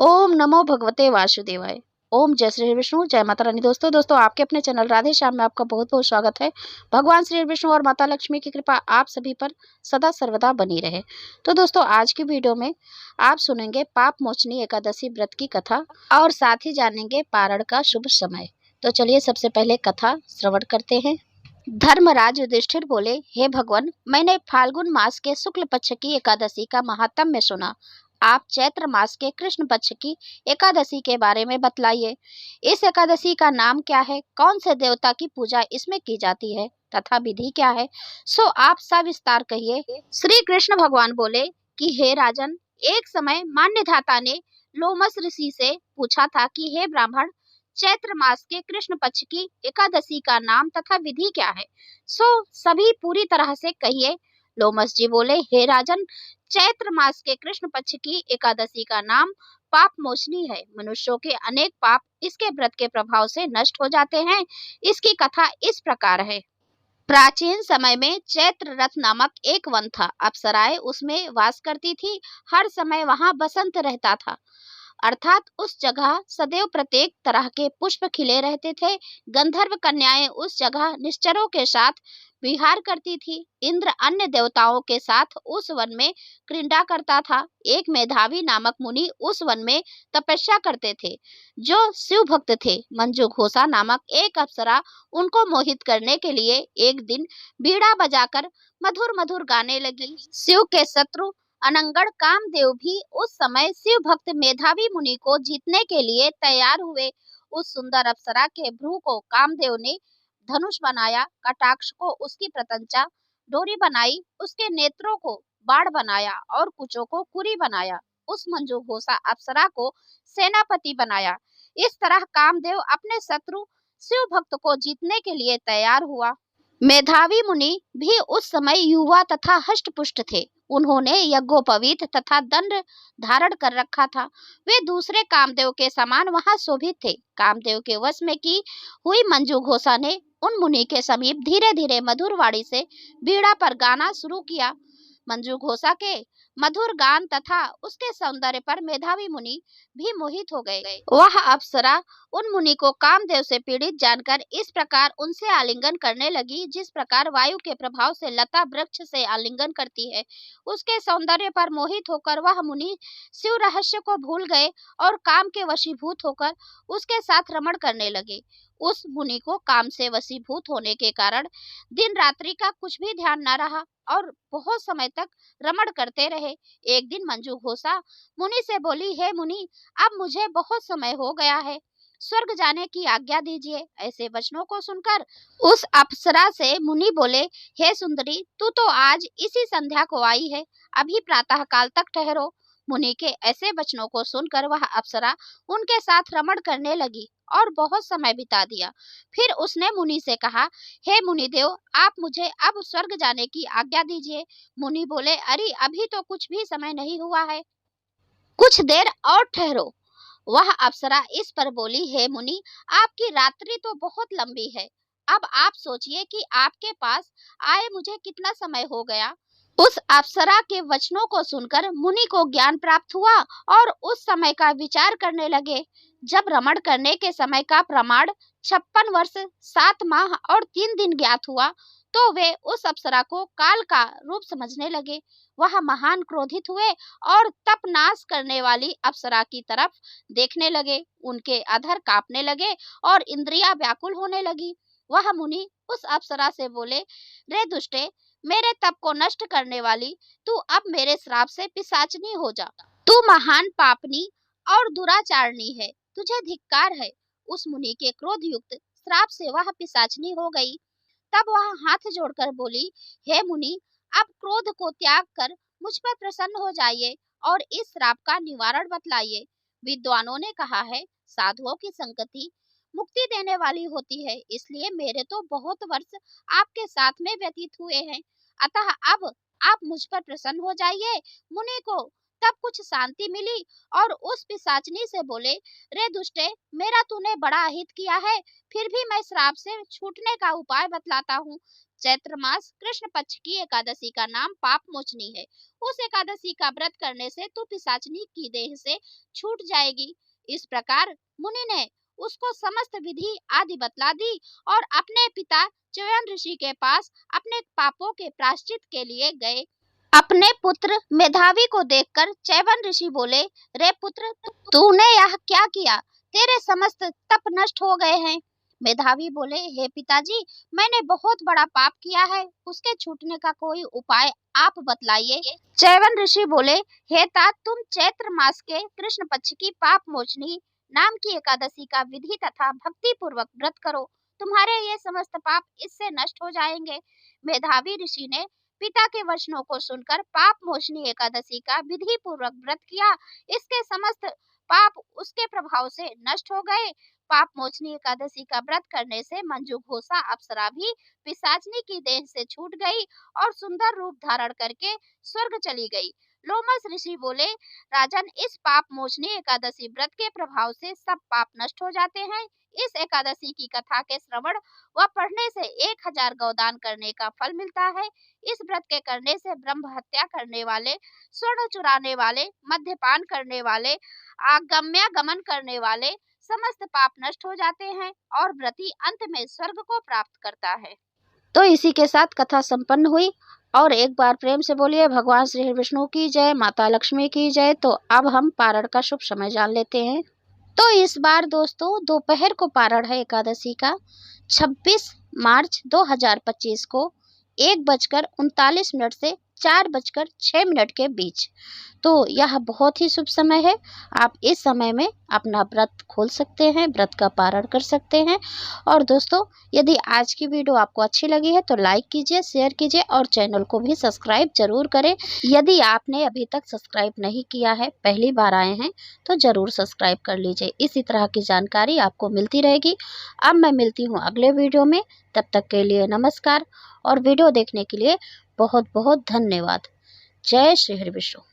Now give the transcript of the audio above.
ओम नमो भगवते वासुदेवाय। ओम जय श्री विष्णु, जय माता रानी। दोस्तों आपके अपने चैनल राधे श्याम में आपका बहुत बहुत स्वागत है। भगवान श्री विष्णु और माता लक्ष्मी की कृपा आप सभी पर सदा सर्वदा बनी रहे। तो दोस्तों आज की वीडियो में आप सुनेंगे पाप मोचनी एकादशी व्रत की कथा और साथ ही जानेंगे पारण का शुभ समय। तो चलिए सबसे पहले कथा श्रवण करते हैं। धर्मराज युधिष्ठिर बोले, हे भगवान, मैंने फाल्गुन मास के शुक्ल पक्ष की एकादशी का महात्म्य सुना। आप चैत्र मास के कृष्ण पक्ष की एकादशी के बारे में बतलाइए। इस एकादशी का नाम क्या है, कौन से देवता की पूजा इसमें की जाती है तथा विधि क्या है, सो आप सविस्तार कहिए। श्री कृष्ण भगवान बोले कि हे राजन, एक समय मान्यधाता ने लोमस ऋषि से पूछा था कि हे ब्राह्मण, चैत्र मास के कृष्ण पक्ष की एकादशी का नाम तथा विधि क्या है, सो सभी पूरी तरह से कहिए। लोमस जी बोले, हे राजन, चैत्र मास के कृष्ण पक्ष की एकादशी का नाम पाप मोचनी है। मनुष्यों के अनेक पाप इसके व्रत के प्रभाव से नष्ट हो जाते हैं। इसकी कथा इस प्रकार है। प्राचीन समय में चैत्र रथ नामक एक वन था। अप्सराएं उसमें वास करती थी। हर समय वहां बसंत रहता था, अर्थात उस जगह सदैव प्रत्येक तरह के पुष्प खिले रहते थे। गंधर्व कन्याएं उस जगह निश्चरों के साथ विहार करती थी। इंद्र अन्य देवताओं के साथ उस वन में क्रीड़ा करता था। एक मेधावी नामक मुनि उस वन में तपस्या करते थे, जो शिव भक्त थे। मंजू घोषा नामक एक अप्सरा उनको मोहित करने के लिए एक दिन बीड़ा बजाकर मधुर मधुर गाने लगी। शिव के शत्रु अनंगड़ कामदेव भी उस समय शिव भक्त मेधावी मुनि को जीतने के लिए तैयार हुए। उस सुंदर अप्सरा के भ्रू को कामदेव ने धनुष बनाया, कटाक्ष को उसकी प्रत्यंचा डोरी बनाई, उसके नेत्रों को बाण बनाया और कुचों को कुरी बनाया। उस मंजू घोषा अप्सरा को सेनापति बनाया। इस तरह कामदेव अपने शत्रु शिव भक्त को जीतने के लिए तैयार हुआ। मेधावी मुनि भी उस समय युवा तथा हष्ट-पुष्ट थे। उन्होंने यज्ञोपवीत तथा दंड धारण कर रखा था। वे दूसरे कामदेव के समान वहां शोभित थे। कामदेव के वश में की हुई मंजू घोषा ने उन मुनि के समीप धीरे धीरे मधुर वाणी से बीड़ा पर गाना शुरू किया। मंजू घोषा के मधुर गान तथा उसके सौंदर्य पर मेधावी मुनि भी मोहित हो गए। वह अप्सरा उन मुनि को कामदेव से पीड़ित जानकर इस प्रकार उनसे आलिंगन करने लगी, जिस प्रकार वायु के प्रभाव से लता वृक्ष से आलिंगन करती है। उसके सौंदर्य पर मोहित होकर वह मुनि शिव रहस्य को भूल गए और काम के वशीभूत होकर उसके साथ रमण करने लगे। उस मुनि को काम से वशीभूत होने के कारण दिन रात्रि का कुछ भी ध्यान न रहा और बहुत समय तक रमण करते रहे। एक दिन मंजू घोषा मुनि से बोली, हे मुनि, अब मुझे बहुत समय हो गया है, स्वर्ग जाने की आज्ञा दीजिए। ऐसे वचनों को सुनकर उस अप्सरा से मुनि बोले, हे सुंदरी, तू तो आज इसी संध्या को आई है, अभी प्रातः काल तक ठहरो। मुनि के ऐसे वचनों को सुनकर वह अप्सरा उनके साथ रमण करने लगी और बहुत समय बिता दिया। फिर उसने मुनि से कहा, हे मुनिदेव, आप मुझे अब स्वर्ग जाने की आज्ञा दीजिए। मुनि बोले, अरे अभी तो कुछ भी समय नहीं हुआ है, कुछ देर और ठहरो। वह अप्सरा इस पर बोली, हे मुनि, आपकी रात्रि तो बहुत लंबी है। अब आप सोचिए कि आपके पास आए मुझे कितना समय हो गया। उस अप्सरा के वचनों को सुनकर मुनि को ज्ञान प्राप्त हुआ और उस समय का विचार करने लगे। जब रमण करने के समय का प्रमाण 56 वर्ष 7 माह और 3 दिन ज्ञात हुआ, तो वे उस अप्सरा को काल का रूप समझने लगे। वह महान क्रोधित हुए और तप नाश करने वाली अप्सरा की तरफ देखने लगे। उनके अधर कांपने लगे और इंद्रियां व्याकुल होने लगी। वह मुनि उस अप्सरा से बोले, रे दुष्टे, मेरे तप को नष्ट करने वाली, तू अब मेरे श्राप से पिशाचनी हो जा। तू महान पापनी और दुराचारणी है, तुझे धिक्कार है। उस मुनि के क्रोध युक्त श्राप से वह पिशाचनी हो गई। तब वह हाथ जोड़कर बोली, हे मुनि, आप क्रोध को त्याग कर मुझ पर प्रसन्न हो जाइए और इस श्राप का निवारण बतलाइए। विद्वानों ने कहा है, साधुओं की संगति मुक्ति देने वाली होती है, इसलिए मेरे तो बहुत वर्ष आपके साथ में व्यतीत हुए हैं, अतः अब आप मुझ पर प्रसन्न हो जाइए। मुनि को तब कुछ शांति मिली और उस पिशाचनी से बोले, रे दुष्टे, मेरा तूने बड़ा अहित किया है, फिर भी मैं श्राप से छूटने का उपाय बतलाता हूँ। चैत्र मास कृष्ण पक्ष की एकादशी का नाम पाप मोचनी है। उस एकादशी का व्रत करने से तू पिशाचनी की देह से छूट जाएगी। इस प्रकार मुनि ने उसको समस्त विधि आदि बतला दी और अपने पिता च्यवन ऋषि के पास अपने पापों के प्रायश्चित के लिए गए। अपने पुत्र मेधावी को देखकर च्यवन ऋषि बोले, रे पुत्र, तूने यह क्या किया? तेरे समस्त तप नष्ट हो गए हैं। मेधावी बोले, हे पिताजी, मैंने बहुत बड़ा पाप किया है, उसके छूटने का कोई उपाय आप बतलाइए। च्यवन ऋषि बोले, हे तात, तुम चैत्र मास के कृष्ण पक्ष की पाप मोचनी नाम की एकादशी का विधि तथा भक्ति पूर्वक व्रत करो, तुम्हारे ये समस्त पाप इससे नष्ट हो जाएंगे। मेधावी ऋषि ने पिता के वचनों को सुनकर पाप मोचनी एकादशी का विधि पूर्वक व्रत किया। इसके समस्त पाप उसके प्रभाव से नष्ट हो गए। पाप मोचनी एकादशी का व्रत करने से मंजू घोषा अप्सरा भी पिशाचनी की देह से छूट गई और सुंदर रूप धारण करके स्वर्ग चली गई। लोमस ऋषि बोले, राजन, इस पाप मोचनी एकादशी व्रत के प्रभाव से सब पाप नष्ट हो जाते हैं। इस एकादशी की कथा के श्रवण व पढ़ने से 1000 गौदान करने का फल मिलता है। इस व्रत के करने से ब्रह्म हत्या करने वाले, स्वर्ण चुराने वाले, मद्यपान करने वाले, आगम्यागमन करने वाले समस्त पाप नष्ट हो जाते हैं और व्रती अंत में स्वर्ग को प्राप्त करता है। तो इसी के साथ कथा संपन्न हुई। और एक बार प्रेम से बोलिए भगवान श्री विष्णु की जय, माता लक्ष्मी की जय। तो अब हम पारण का शुभ समय जान लेते हैं। तो इस बार दोस्तों दोपहर को पारण है एकादशी का, 26 मार्च 2025 को 1:39 से 4:06 के बीच। तो यह बहुत ही शुभ समय है। आप इस समय में अपना व्रत खोल सकते हैं, व्रत का पारण कर सकते हैं। और दोस्तों, यदि आज की वीडियो आपको अच्छी लगी है तो लाइक कीजिए, शेयर कीजिए और चैनल को भी सब्सक्राइब जरूर करें। यदि आपने अभी तक सब्सक्राइब नहीं किया है, पहली बार आए हैं, तो जरूर सब्सक्राइब कर लीजिए। इसी तरह की जानकारी आपको मिलती रहेगी। अब मैं मिलती हूँ अगले वीडियो में, तब तक के लिए नमस्कार और वीडियो देखने के लिए बहुत बहुत धन्यवाद। जय श्री हरि विष्णु।